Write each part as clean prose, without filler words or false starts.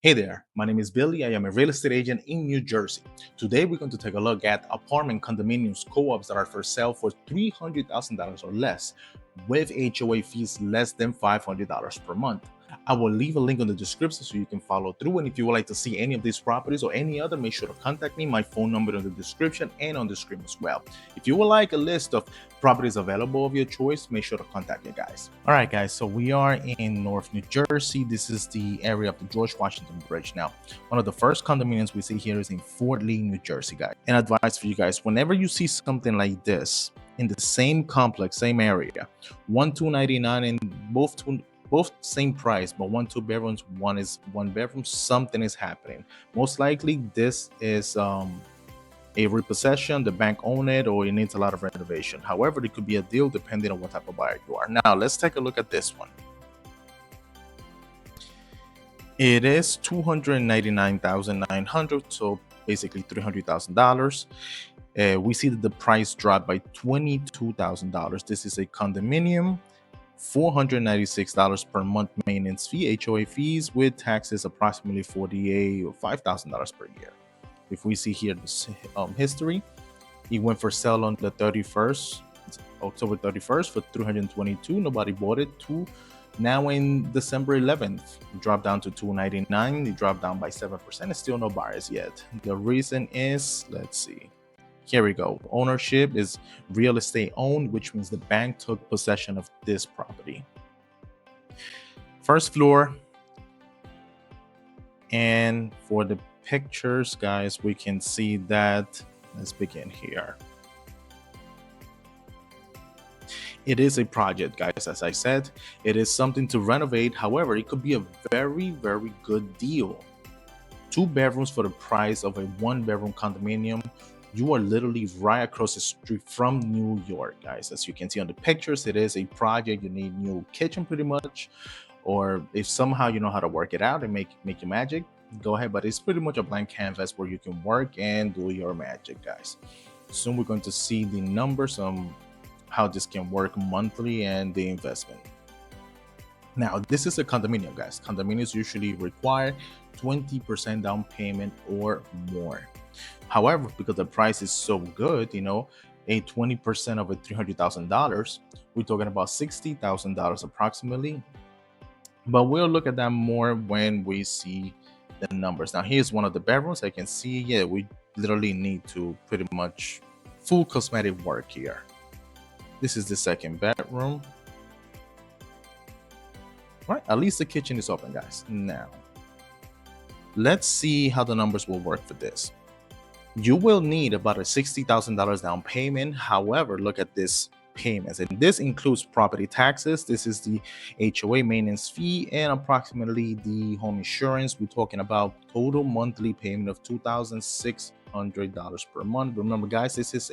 Hey there, my name is Billy. I am a real estate agent in New Jersey. Today we're going to take a look at apartment condominiums co-ops that are for sale for $300,000 or less with HOA fees less than $500 per month. I will leave a link in the description so you can follow through, and if you would like to see any of these properties or any other, make sure to contact me. My phone number in the description and on the screen as well. If you would like a list of properties available of your choice, make sure to contact you guys. All right, guys, so we are in North New Jersey. This is the area of the George Washington Bridge. Now, one of the first condominiums we see here is in Fort Lee, New Jersey, guys. And advice for you guys, whenever you see something like this in the same complex, same area, 1,299 and both same price, but 1 2 bedrooms, one is 1 bedroom, something is happening. Most likely this is a repossession, the bank owned it, or it needs a lot of renovation. However, it could be a deal depending on what type of buyer you are. Now let's take a look at this one. It is $299,900, so basically $300,000. We see that the price dropped by $22,000. This is a condominium. $496 per month maintenance fee, HOA fees with taxes approximately $48,000 or $5,000 per year. If we see here the history, it went for sale on the 31st, October 31st for $322. Nobody bought it. Now in December 11th, it dropped down to $299. It dropped down by 7%. And still no buyers yet. The reason is, let's see. Here we go. Ownership is real estate owned, which means the bank took possession of this property. First floor. And for the pictures, guys, we can see that. Let's begin here. It is a project, guys. As I said, it is something to renovate. However, it could be a very, very good deal. 2 bedrooms for the price of a 1 bedroom condominium. You are literally right across the street from New York, guys. As you can see on the pictures, it is a project. You need new kitchen pretty much, or if somehow you know how to work it out and make your magic, go ahead. But it's pretty much a blank canvas where you can work and do your magic, guys. Soon we're going to see the numbers on how this can work monthly and the investment. Now, this is a condominium, guys. Condominiums usually require 20% down payment or more. However, because the price is so good, a 20% of $300,000, we're talking about $60,000 approximately. But we'll look at that more when we see the numbers. Now, here's one of the bedrooms. I can see, yeah, we literally need to pretty much full cosmetic work here. This is the second bedroom. Right, at least the kitchen is open, guys. Now, let's see how the numbers will work for this. You will need about a $60,000 down payment. However, look at this payments, and this includes property taxes. This is the HOA maintenance fee and approximately the home insurance. We're talking about total monthly payment of $2,600 per month. Remember, guys, this is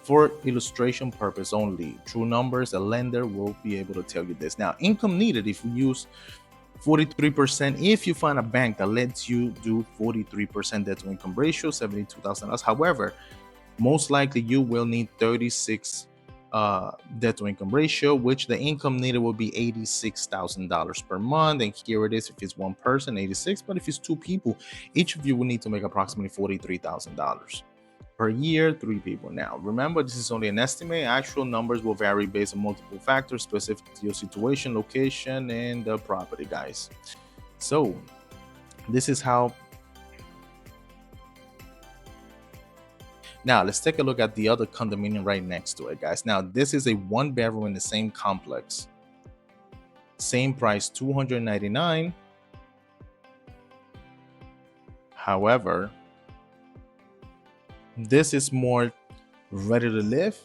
for illustration purpose only. True numbers, a lender will be able to tell you this. Now, income needed, if we use 43%, if you find a bank that lets you do 43% debt to income ratio, $72,000. However, most likely you will need 36 debt to income ratio, which the income needed will be $86,000 per month. And here it is, if it's one person, 86, but if it's 2 people, each of you will need to make approximately $43,000 per year, 3 people. Now, remember, this is only an estimate. Actual numbers will vary based on multiple factors specific to your situation, location, and the property, guys. So this is how. Now, let's take a look at the other condominium right next to it, guys. Now, this is a 1 bedroom in the same complex. Same price, $299. However, this is more ready to live.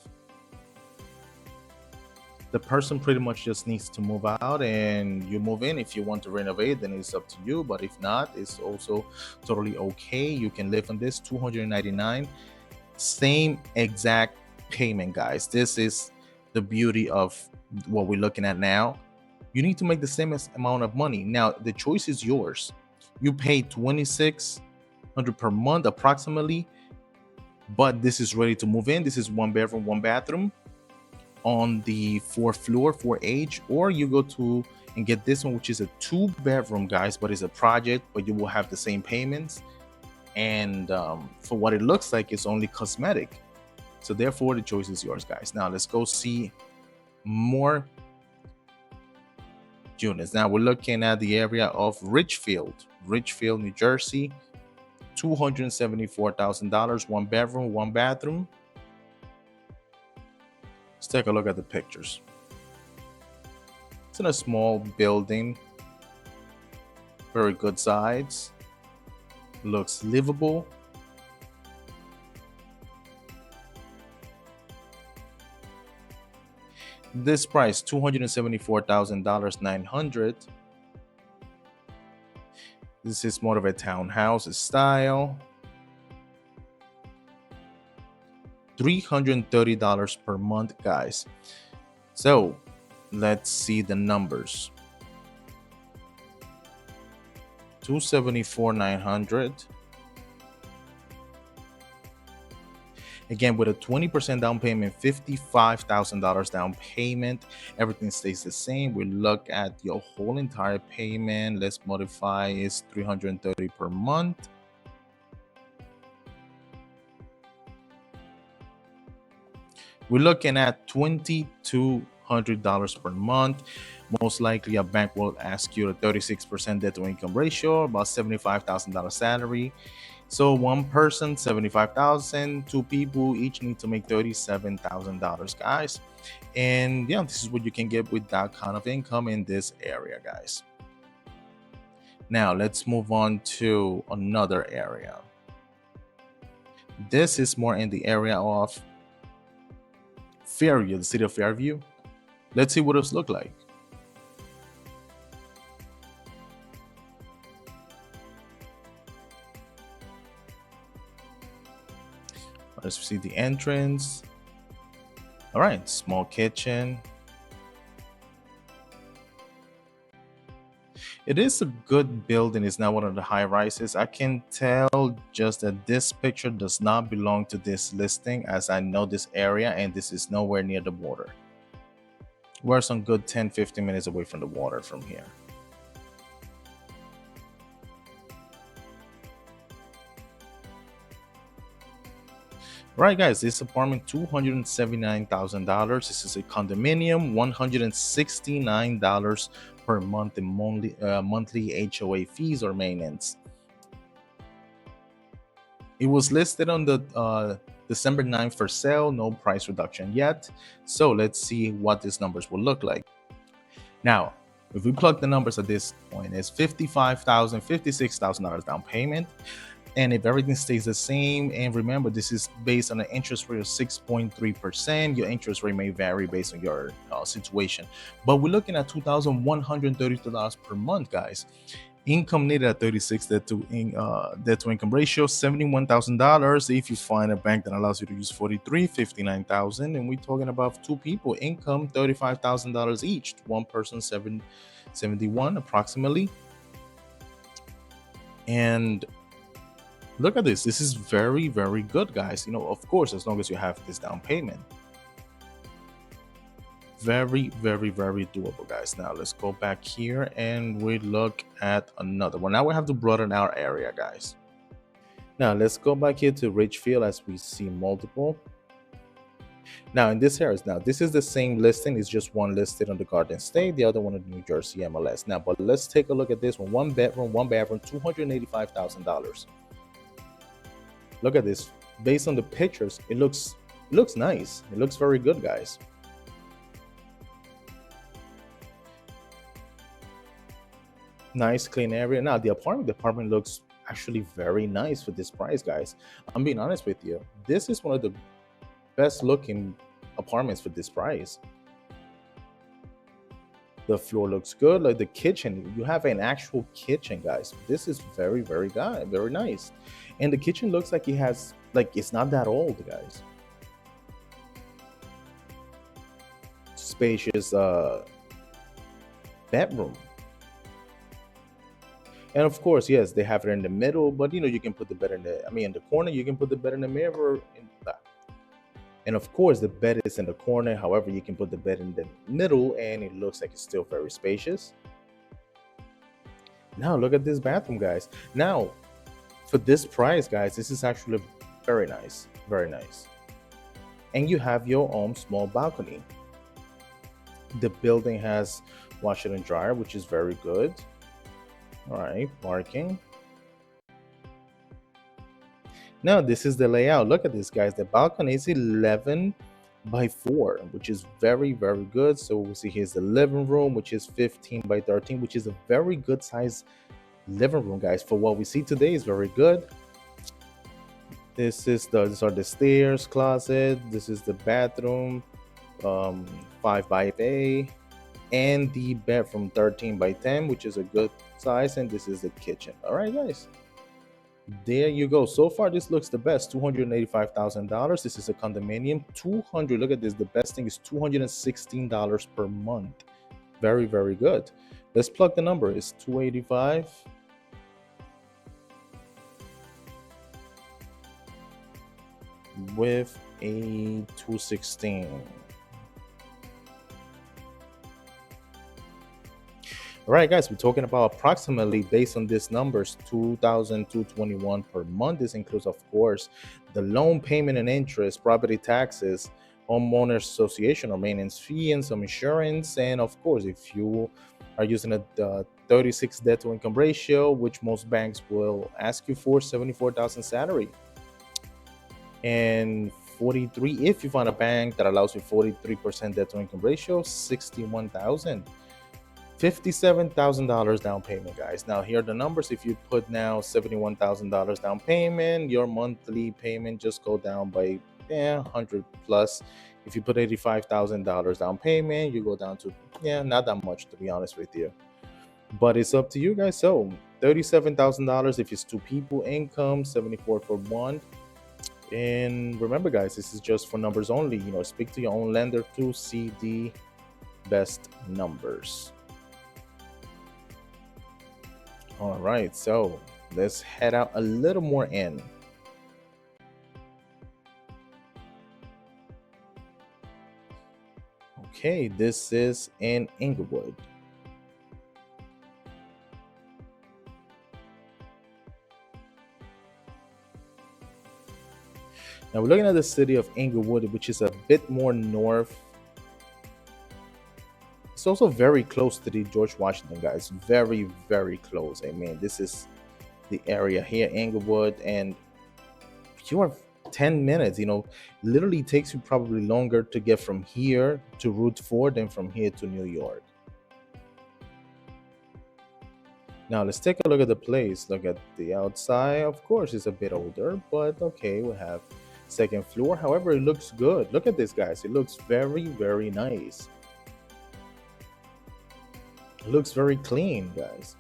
The person pretty much just needs to move out and you move in. If you want to renovate, then it's up to you. But if not, it's also totally okay. You can live on this. $299. Same exact payment, guys. This is the beauty of what we're looking at now. You need to make the same amount of money. Now, the choice is yours. You pay $2,600 per month approximately. But this is ready to move in. This is 1 bedroom, 1 bathroom on the 4th floor, 4H, or you go to and get this one, which is a 2-bedroom, guys, but it's a project, but you will have the same payments. And for what it looks like, it's only cosmetic. So therefore, the choice is yours, guys. Now let's go see more units. Now we're looking at the area of Richfield, New Jersey. $274,000, 1 bedroom, 1 bathroom. Let's take a look at the pictures. It's in a small building, very good size, looks livable. This price, $274,000, 900. This is more of a townhouse style. $330 per month, guys. So let's see the numbers. 274,900. Again, with a 20% down payment, $55,000 down payment, everything stays the same. We look at your whole entire payment. Let's modify, it's $330 per month. We're looking at $2,200 per month. Most likely a bank will ask you a 36% debt to income ratio, about $75,000 salary. So one person, $75,000, 2 people each need to make $37,000, guys. And yeah, this is what you can get with that kind of income in this area, guys. Now let's move on to another area. This is more in the area of Fairview, the city of Fairview. Let's see what it's look like. Let's see the entrance. All right, small kitchen. It is a good building. It's not one of the high rises. I can tell just that this picture does not belong to this listing, as I know this area and this is nowhere near the water. We're some good 10-15 minutes away from the water from here. Right, guys, this apartment, $279,000. This is a condominium, $169 per month in monthly HOA fees or maintenance. It was listed on the December 9th for sale, no price reduction yet. So let's see what these numbers will look like. Now, if we plug the numbers at this point, it's $55,000, $56,000 down payment. And if everything stays the same, and remember, this is based on an interest rate of 6.3%. Your interest rate may vary based on your situation, but we're looking at $2,132 per month, guys. Income needed at 36, debt to income ratio $71,000. If you find a bank that allows you to use 43, $59,000, and we're talking about 2 people, income $35,000 each, 1 person 71 approximately. And look at this. This is very, very good, guys. Of course, as long as you have this down payment. Very, very, very doable, guys. Now let's go back here and we look at another one. Now we have to broaden our area, guys. Now let's go back here to Richfield, as we see multiple. Now in this area, this is the same listing. It's just one listed on the Garden State, the other one in New Jersey MLS. Now, but let's take a look at this one. 1 bedroom, 1 bathroom, $285,000. Look at this. Based on the pictures, it looks nice. It looks very good, guys. Nice, clean area. Now the apartment looks actually very nice for this price, guys. I'm being honest with you. This is one of the best looking apartments for this price. The floor looks good. Like the kitchen, you have an actual kitchen, guys. This is very, very good, very nice. And the kitchen looks like it has, it's not that old, guys. Spacious bedroom. And of course, yes, they have it in the middle, but you can put the bed in the corner. You can put the bed in the mirror. And of course, the bed is in the corner. However, you can put the bed in the middle and it looks like it's still very spacious. Now look at this bathroom, guys. Now for this price, guys, this is actually very nice, very nice. And you have your own small balcony. The building has washer and dryer, which is very good. All right, parking. Now this is the layout. Look at this, guys. The balcony is 11 by 4, which is very, very good. So we see here's the living room, which is 15 by 13, which is a very good size living room, guys. For what we see today is very good. These are the stairs, closet. This is the bathroom, 5 by 8, and the bedroom 13 by 10, which is a good size. And this is the kitchen. All right, guys. There you go. So far, this looks the best. $285,000. This is a condominium. 200. Look at this. The best thing is $216 per month. Very, very good. Let's plug the number. It's 285 with a 216. All right, guys, we're talking about approximately, based on these numbers, $2,221 per month. This includes, of course, the loan payment and interest, property taxes, homeowners association or maintenance fee, and some insurance. And of course, if you are using a 36 debt to income ratio, which most banks will ask you for, 74,000 salary. And 43, if you find a bank that allows you 43% debt to income ratio, 61,000. $57,000 down payment, guys. Now here are the numbers. If you put now $71,000 down payment, your monthly payment just go down by 100 plus. If you put $85,000 down payment, you go down to not that much, to be honest with you. But it's up to you guys. So $37,000 if it's 2 people, income 74 for one. And remember, guys, this is just for numbers only. Speak to your own lender to see the best numbers. All right, so let's head out a little more in. Okay, this is in Inglewood. Now we're looking at the city of Inglewood, which is a bit more north. It's also very close to the George Washington, guys. Very, very close. I mean, this is the area here, Inglewood, and you are 10 minutes. Literally takes you probably longer to get from here to Route 4 than from here to New York. Now let's take a look at the place. Look at the outside. Of course, it's a bit older, but okay, we have second floor. However, it looks good. Look at this, guys. It looks very, very nice. It looks very clean, guys.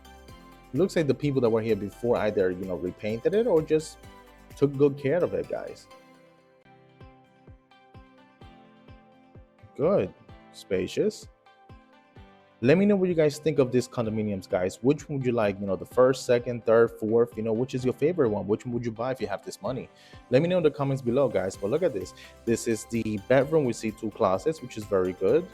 It looks like the people that were here before either repainted it or just took good care of it, guys. Good. Spacious. Let me know what you guys think of these condominiums, guys. Which one would you like? The first, second, third, fourth. Which is your favorite one? Which one would you buy if you have this money? Let me know in the comments below, guys. But look at this. This is the bedroom. We see 2 closets, which is very good.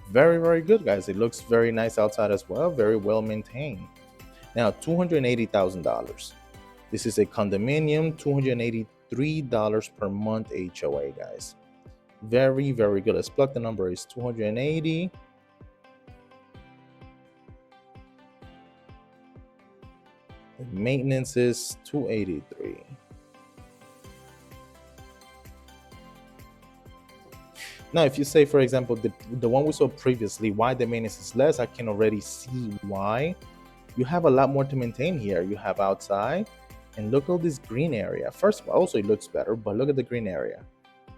Very, very good, guys. It looks very nice outside as well. Very well maintained. Now, $280,000. This is a condominium. $283 per month HOA, guys. Very, very good. Let's plug the number. Is 280. The maintenance is 283. Now, if you say, for example, the one we saw previously, why the maintenance is less, I can already see why. You have a lot more to maintain here. You have outside, and look at this green area. First of all, also it looks better, but look at the green area.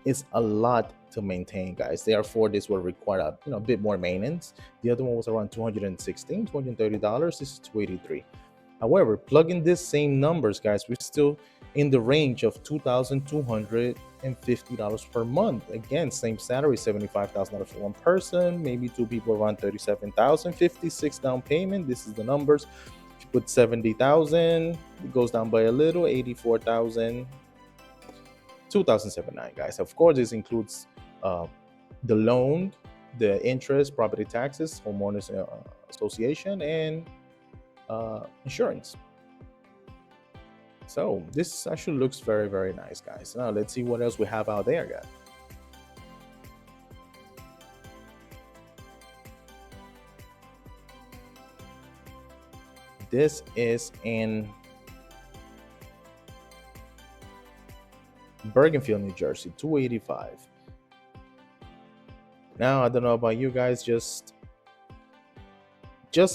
It's a lot to maintain, guys. Therefore, this will require a bit more maintenance. The other one was around $216, $230. This is $283. However, plug in these same numbers, guys, we're still in the range of $2,250 per month. Again, same salary, $75,000 for one person, maybe 2 people, around $37,000, 56 down payment. This is the numbers. If you put 70,000, it goes down by a little, 84,000, 2,079, guys. Of course, this includes the loan, the interest, property taxes, homeowners association and insurance. So this actually looks very, very nice, guys. Now let's see what else we have out there, guys. This is in Bergen, New Jersey, 285. Now I don't know about you guys, just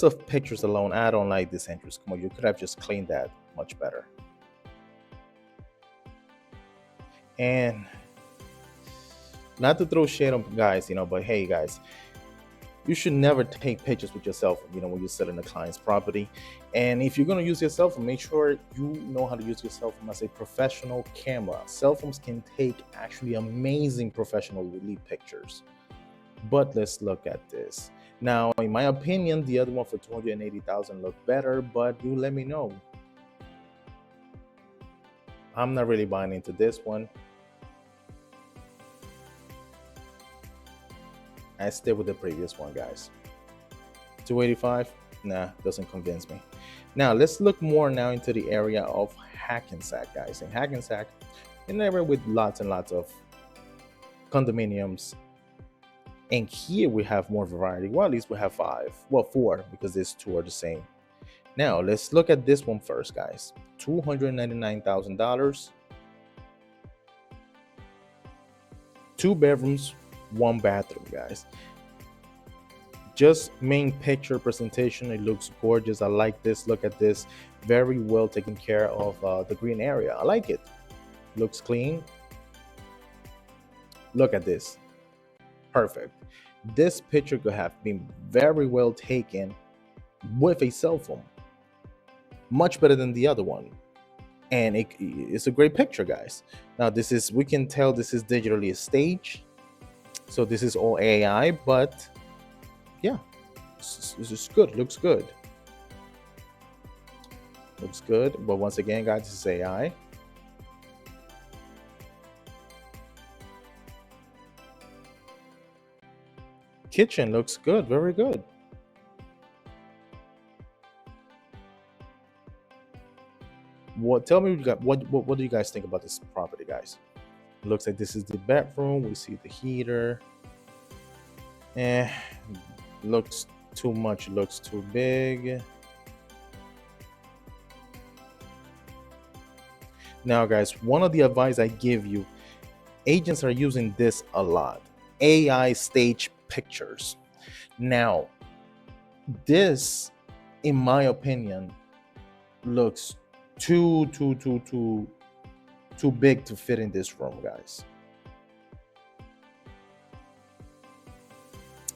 of pictures alone, I don't like this entrance. Come on, you could have just cleaned that much better. And not to throw shade on guys, but hey guys, you should never take pictures with your cell phone, when you're selling a client's property. And if you're going to use your cell phone, make sure you know how to use your cell phone as a professional camera. Cell phones can take actually amazing professional relief pictures. But let's look at this. Now, in my opinion, the other one for $280,000 looked better, but you let me know. I'm not really buying into this one. I stay with the previous one, guys. 285, nah, doesn't convince me. Now let's look more now into the area of Hackensack, guys. In Hackensack, an area with lots and lots of condominiums. And here we have more variety. Well, at least we have 4, because these 2 are the same. Now let's look at this one first, guys. $299,000. 2 bedrooms, 1 bathroom, guys. Just main picture presentation, it looks gorgeous. I like this. Look at this, very well taken care of. The green area, I like it. Looks clean. Look at this, perfect. This picture could have been very well taken with a cell phone, much better than the other one. And it's a great picture, guys. Now we can tell this is digitally staged. So this is all AI, but yeah, this is good. Looks good. Looks good. But once again, guys, this is AI. Kitchen looks good. Very good. Tell me what do you guys think about this property, guys? It looks like this is the bedroom. We see the heater. Looks too much, looks too big. Now, guys, one of the advice I give you, agents are using this a lot. AI stage pictures. Now, this, in my opinion, looks too big to fit in this room, guys.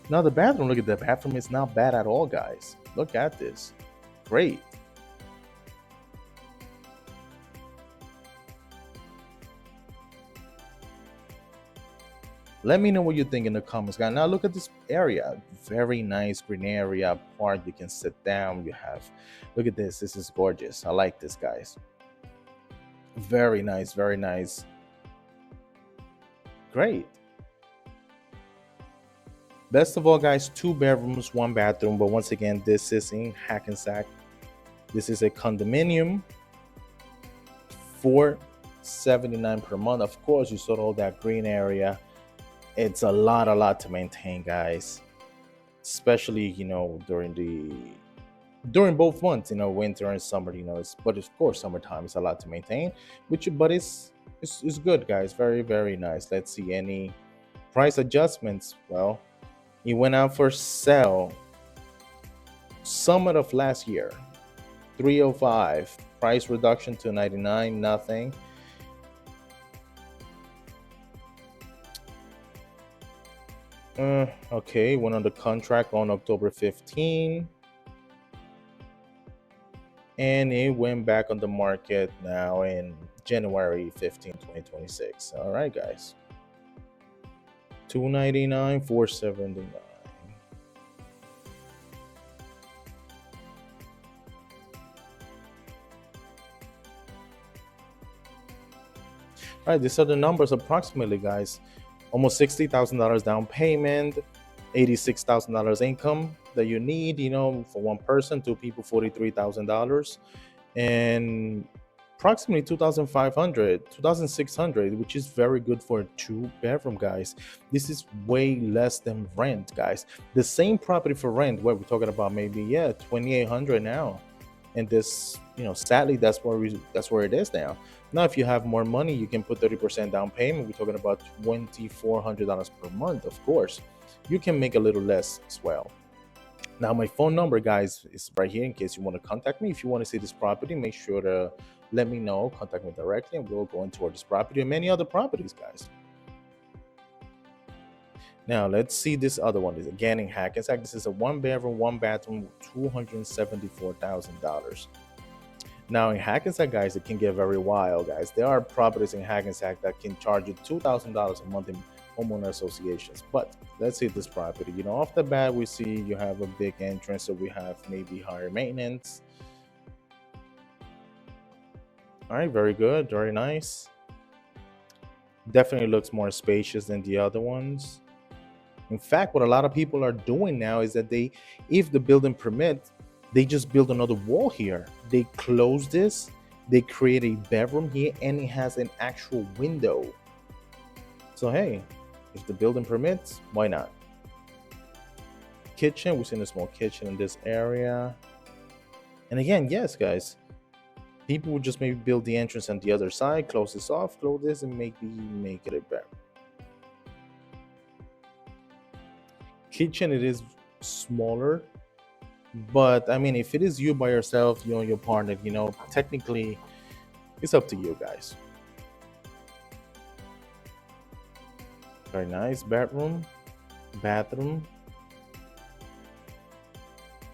Now the bathroom, look at the bathroom. It's not bad at all, guys. Look at this. Great. Let me know what you think in the comments, guys. Now look at this area. Very nice green area, park. You can sit down. Look at this. This is gorgeous. I like this, guys. Very nice, very nice. Great. Best of all, guys, 2 bedrooms, 1 bathroom. But once again, this is in Hackensack. This is a condominium. $479 per month. Of course, you saw all that green area. It's a lot to maintain, guys. Especially, during both months, winter and summer, but of course, summertime is a lot to maintain, but it's good, guys. Very, very nice. Let's see any price adjustments. Well, it went out for sale summer of last year, 305. Price reduction to 99, nothing. Okay, went under contract on October 15. And it went back on the market now in January 15, 2026. All right, guys. 299, 479. All right, these are the numbers approximately, guys. Almost $60,000 down payment. $86,000 income that you need, for one person, two people, $43,000, and approximately 2,500, 2,600, which is very good for a two-bedroom, guys. This is way less than rent, guys. The same property for rent, what we're talking about, maybe 2,800 now. And this, sadly, that's where it is now. Now, if you have more money, you can put 30% down payment. We're talking about $2,400 per month. Of course, you can make a little less as well. Now, my phone number, guys, is right here in case you want to contact me. If you want to see this property, make sure to let me know. Contact me directly, and we'll go into this property and many other properties, guys. Now, let's see this other one. Is again in Hackensack. This is a one-bedroom, one-bathroom, $274,000. Now, in Hackensack, guys, it can get very wild, guys. There are properties in Hackensack that can charge you $2,000 a month in homeowner associations. But let's see this property. Off the bat, we see you have a big entrance, so we have maybe higher maintenance. All right, very good, very nice. Definitely looks more spacious than the other ones. In fact, what a lot of people are doing now is that if the building permits, they just build another wall here. They close this, they create a bedroom here, and it has an actual window. So hey, if the building permits, why not? Kitchen, we've seen a small kitchen in this area. And again, yes, guys, people would just maybe build the entrance on the other side, close this off, close this, and maybe make it a bedroom. Kitchen, it is smaller, but I mean, if it is you by yourself, you and your partner, technically it's up to you guys. Very nice bathroom.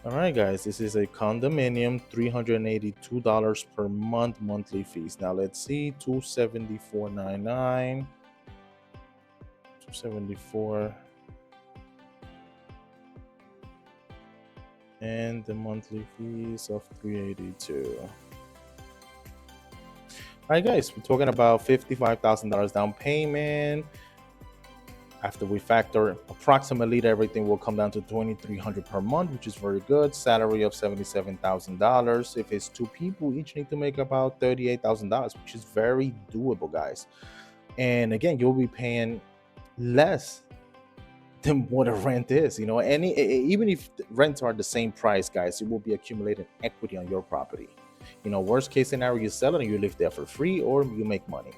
All right, guys, this is a condominium, $382 per month monthly fees. Now let's see, $274.99, 274, and the monthly fees of $382. All right, guys, we're talking about $55,000 down payment. After we factor approximately everything, will come down to $2,300 per month, which is very good. Salary of $77,000. If it's two people, each need to make about $38,000, which is very doable, guys. And again, you'll be paying less than what a rent is. Even if rents are the same price, guys, it will be accumulating equity on your property. Worst case scenario, you sell it and you live there for free, or you make money.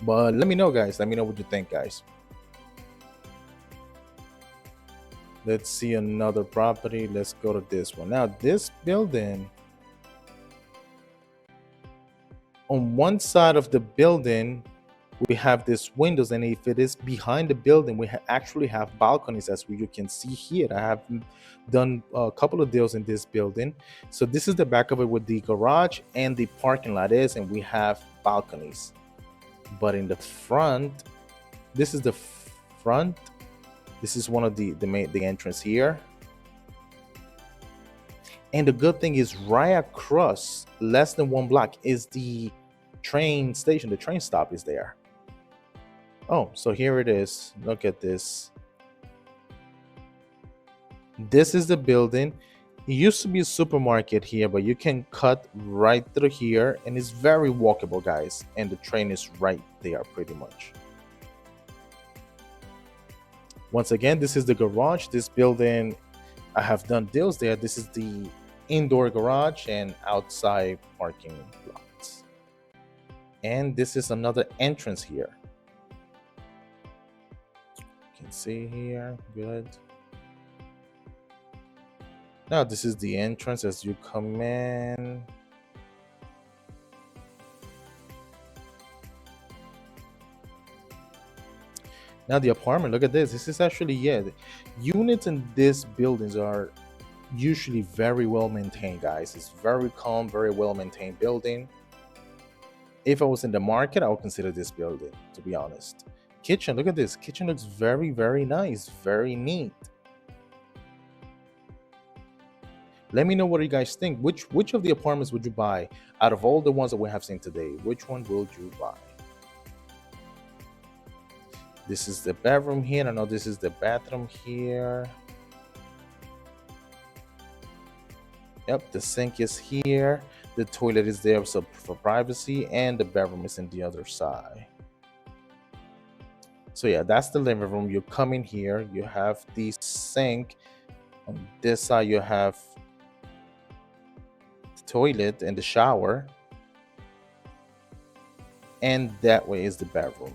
But let me know, guys. Let me know what you think, guys. Let's see another property. Let's go to this one. Now, this building, on one side of the building, we have these windows, and if it is behind the building, we actually have balconies, as you can see here. I have done a couple of deals in this building. So this is the back of it with the garage and the parking lot is, and we have balconies. But in the front, this is the front. This is one of the entrance here. And the good thing is, right across, less than one block, is the train station. The train stop is there. Oh, so here it is. Look at this. This is the building. It used to be a supermarket here, but you can cut right through here, and it's very walkable, guys. And the train is right there, pretty much. Once again, this is the garage. This building, I have done deals there. This is the indoor garage and outside parking lots. And this is another entrance here. You can see here, good. Now this is the entrance as you come in. Now the apartment, look at this. This is actually, the units in these buildings are usually very well maintained, guys. It's very calm, very well maintained building. If I was in the market, I would consider this building, to be honest. Kitchen, look at this. Kitchen looks very, very nice, very neat. Let me know what you guys think. Which of the apartments would you buy out of all the ones that we have seen today? Which one would you buy? This is the bedroom here. I know this is the bathroom here. Yep, the sink is here. The toilet is there so for privacy, and the bedroom is in the other side. So yeah, that's the living room. You come in here, you have the sink. On this side, you have the toilet and the shower. And that way is the bedroom.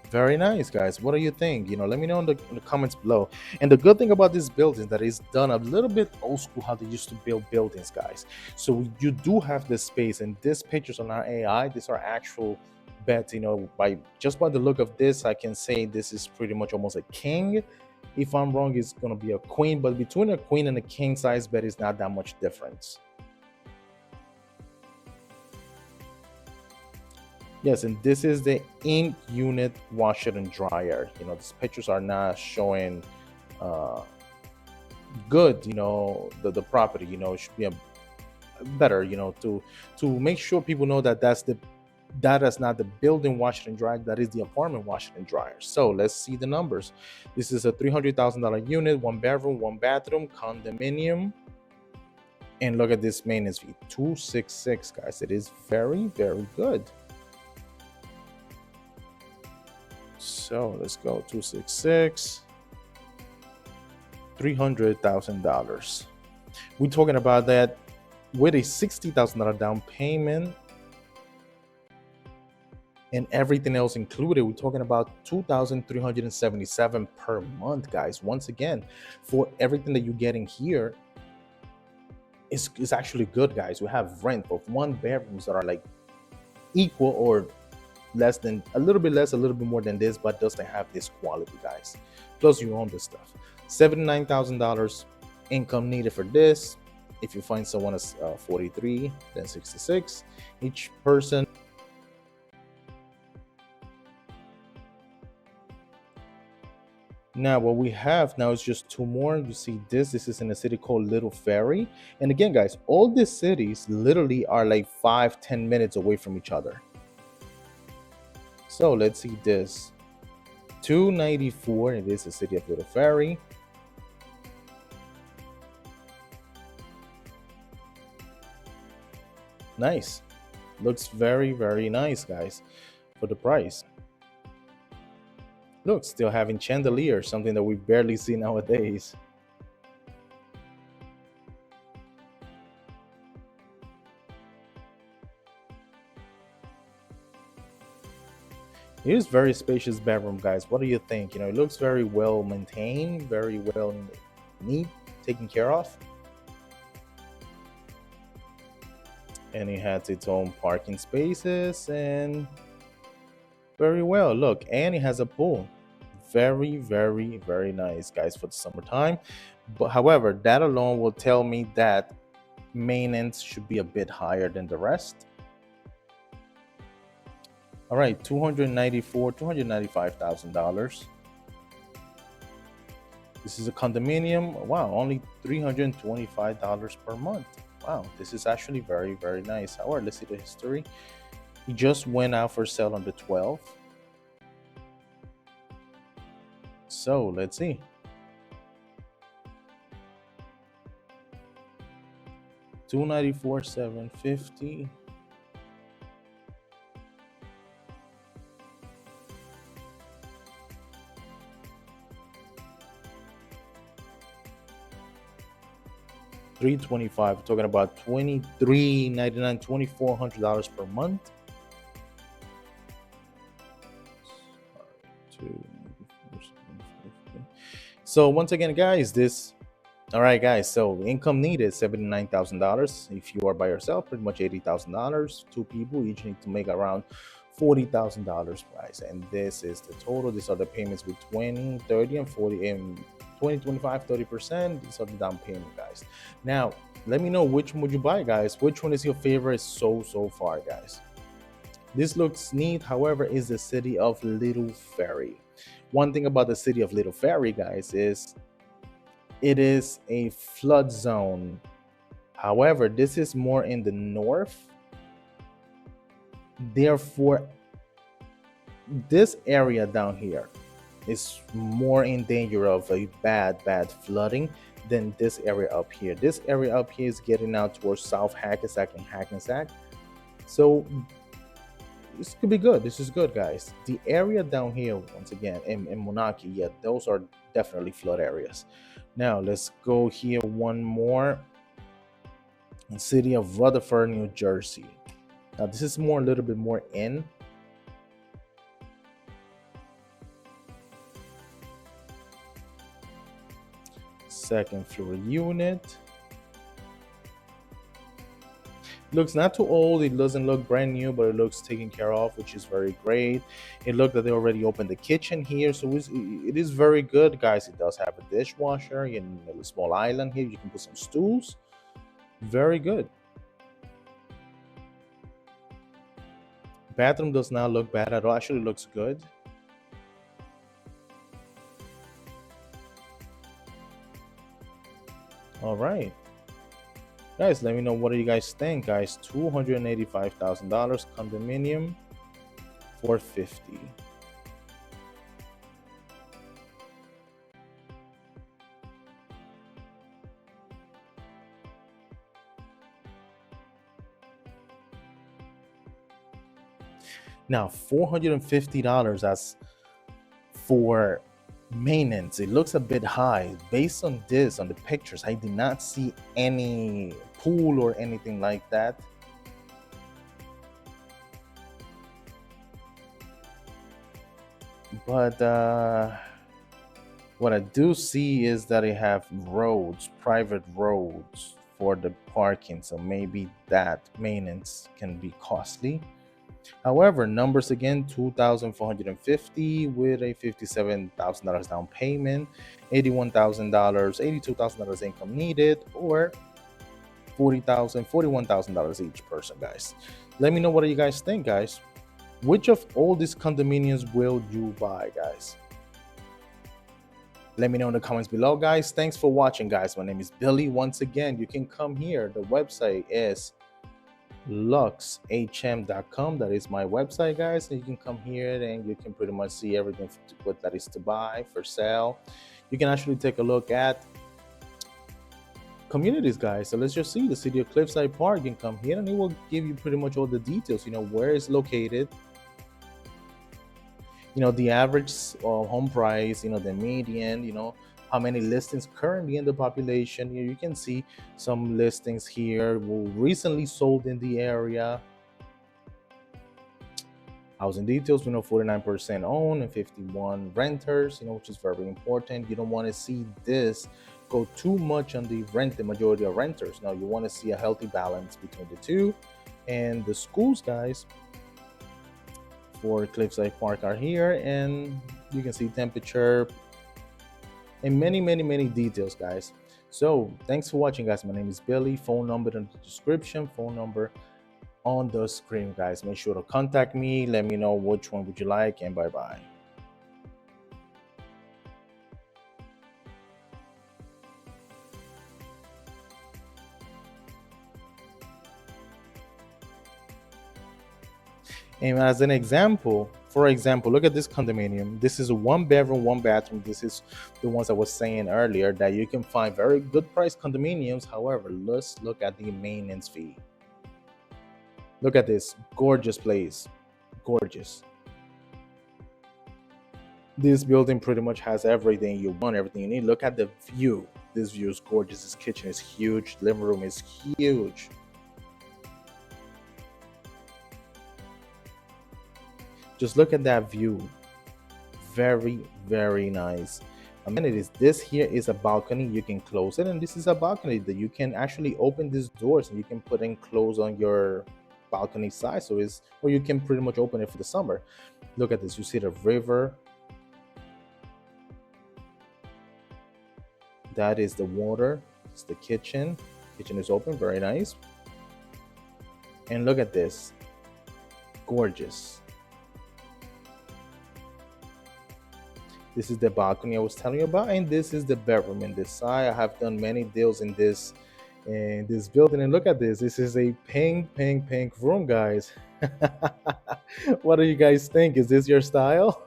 Very nice, guys. What do you think? Let me know in the comments below. And the good thing about this building is that it's done a little bit old school how they used to build buildings, guys. So you do have this space, and these pictures on our AI, these are actual beds. By the look of this, I can say this is pretty much almost a king. If I'm wrong, it's gonna be a queen, but between a queen and a king size bed is not that much difference. Yes, and this is the in-unit washer and dryer. These pictures are not showing uh, good. The property. It should be better. To make sure people know that is not the building washer and dryer. That is the apartment washer and dryer. So let's see the numbers. This is a $300,000 unit, 1 bedroom, 1 bathroom, condominium. And look at this maintenance fee, $266, guys. It is very, very good. So let's go 266, $300,000. We're talking about that with a $60,000 down payment and everything else included. We're talking about $2,377 per month, guys. Once again, for everything that you're getting here, it's actually good, guys. We have rent of 1 bedrooms that are like equal or less than a little bit less, a little bit more than this, but doesn't have this quality, guys. Plus, you own this stuff. $79,000 income needed for this. If you find someone as 43, then 66 each person. Now, what we have now is just two more. You see this is in a city called Little Ferry. And again, guys, all these cities literally are like 5-10 minutes away from each other. So let's see this. 294, it is the city of Little Ferry. Nice. Looks very, very nice, guys, for the price. Look, still having chandelier, something that we barely see nowadays. It is very spacious bedroom, guys. What do you think? It looks very well maintained, very well neat, taken care of. And it has its own parking spaces and very well. Look, and it has a pool. Very, very, very nice, guys, for the summertime. But however, that alone will tell me that maintenance should be a bit higher than the rest. All right, $295,000. This is a condominium. Wow, only $325 per month. Wow, this is actually very, very nice. However, let's see the history. It just went out for sale on the 12th. So let's see. $294,750. $325. Talking about $2,399, $2,400 per month. So once again, guys, all right, guys. So income needed $79,000. If you are by yourself, pretty much $80,000. Two people each need to make around $40,000, guys. And this is the total. These are the payments with 20, 30, and 40, and 20, 25, 30%. These are the down payment, guys. Now, let me know which one would you buy, guys. Which one is your favorite so far, guys? This looks neat. However, is the city of Little Ferry. One thing about the city of Little Ferry, guys, is it is a flood zone. However, this is more in the north. Therefore, this area down here is more in danger of a bad flooding than this area up here. This area up here is getting out towards South Hackensack and Hackensack. So this could be good. This is good, guys. The area down here, once again, in Monarchy, yeah, those are definitely flood areas. Now let's go here one more. In city of Rutherford, New Jersey. Now this is more a little bit more in. Second floor unit. Looks not too old. It doesn't look brand new, but it looks taken care of, which is very great. It looked that they already opened the kitchen here, so it is very good, guys. It does have a dishwasher and a small island here. You can put some stools. Very good. Bathroom does not look bad at all. Actually looks good. All right, guys, let me know what do you guys think, guys. $285,000 condominium, 450. Now $450 as for maintenance. It looks a bit high based on this, on the pictures. I did not see any pool or anything like that. But what I do see is that they have roads, private roads for the parking, so maybe that maintenance can be costly. However, numbers again, 2,450 with a $57,000 down payment, $81,000, $82,000 income needed, or $40,000, $41,000 each person, guys. Let me know what do you guys think, guys. Which of all these condominiums will you buy, guys? Let me know in the comments below, guys. Thanks for watching, guys. My name is Billy. Once again, you can come here. The website is luxhm.com. That is my website, guys, and you can come here and you can pretty much see everything what that is to buy, for sale. You can actually take a look at communities, guys. So let's just see the city of Cliffside Park. You can come here and it will give you pretty much all the details, where it's located, the average home price, the median, how many listings currently in the population. You can see some listings here recently sold in the area. Housing details, 49% owned and 51 renters, which is very important. You don't want to see this go too much on the majority of renters. Now you want to see a healthy balance between the two. And the schools, guys, for Cliffside Park are here, and you can see temperature and many details, guys. So thanks for watching, guys. My name is Billy. Phone number in the description, phone number on the screen, guys. Make sure to contact me. Let me know which one would you like, and bye. And as an example, for example, look at this condominium. This is a 1 bedroom, 1 bathroom. This is the ones I was saying earlier that you can find very good price condominiums. However, let's look at the maintenance fee. Look at this gorgeous place. Gorgeous. This building pretty much has everything you want, everything you need. Look at the view. This view is gorgeous. This kitchen is huge. Living room is huge. Just look at that view. Very nice. Amenities. This here is a balcony. You can close it, and this is a balcony that you can actually open these doors and you can put in clothes on your balcony side. Or you can pretty much open it for the summer. Look at this. You see the river. That is the water. It's the kitchen. Kitchen is open. Very nice. And look at this. Gorgeous. This is the balcony I was telling you about, and this is the bedroom in this side. I have done many deals in this building, and look at this. This is a pink room, guys. What do you guys think? Is this your style?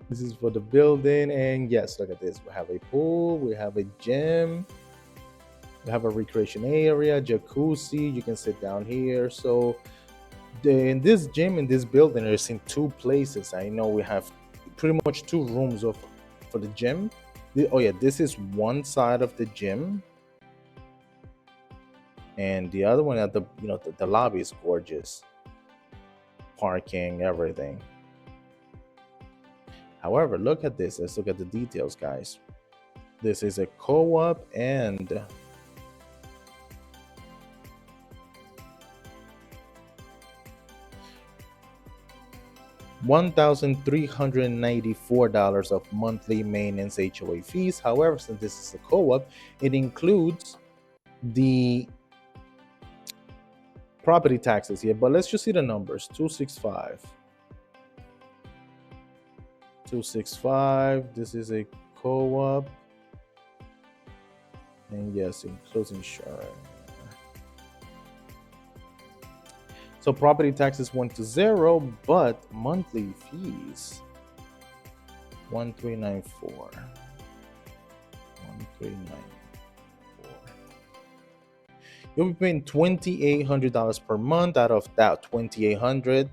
This is for the building, and yes, look at this. We have a pool, we have a gym, we have a recreation area, jacuzzi. You can sit down here. So in this gym, in this building, there's in two places. I know we have pretty much two rooms of for the gym. Oh yeah, this is one side of the gym, and the other one at the the lobby is gorgeous. Parking, everything. However, look at this. Let's look at the details, guys. This is a co-op and $1,394 of monthly maintenance HOA fees. However, since this is a co-op, it includes the property taxes here. But let's just see the numbers. 265. 265. This is a co-op. And yes, includes insurance. So property taxes went to zero, but monthly fees 1394. 1394. You'll be paying $2,800 per month. Out of that $2,800,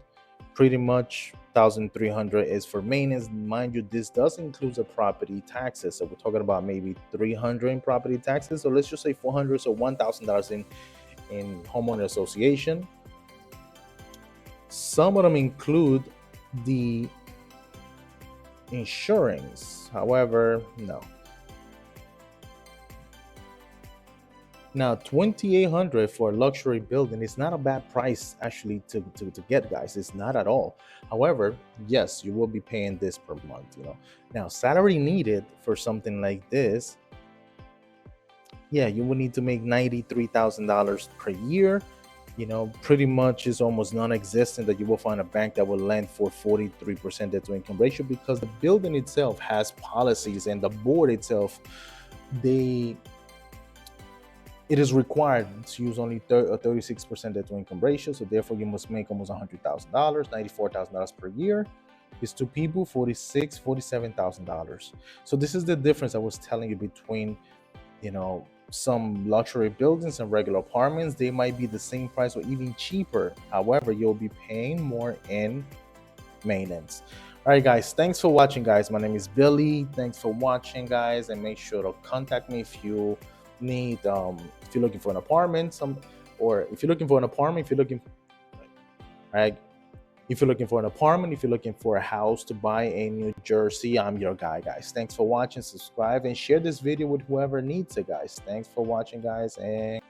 pretty much $1,300 is for maintenance. Mind you, this does include the property taxes. So we're talking about maybe $300 in property taxes. So let's just say $400, so $1,000 in homeowner association. Some of them include the insurance. However, no. Now, $2,800 for a luxury building is not a bad price actually to get, guys. It's not at all. However, yes, you will be paying this per month. Now, salary needed for something like this, yeah, you will need to make $93,000 per year. Pretty much is almost non-existent that you will find a bank that will lend for 43% debt to income ratio, because the building itself has policies, and the board itself, it is required to use only 36% debt to income ratio. So therefore you must make almost $100,000, $94,000 per year. It's two people, $47,000. So this is the difference I was telling you between some luxury buildings and regular apartments. They might be the same price or even cheaper. However, you'll be paying more in maintenance. All right, guys, thanks for watching, guys. My name is Billy. Thanks for watching, guys, and make sure to contact me if you need if you're looking for an apartment, if you're looking for an apartment, if you're looking for a house to buy in New Jersey, I'm your guy, guys. Thanks for watching. Subscribe and share this video with whoever needs it, guys. Thanks for watching, guys, and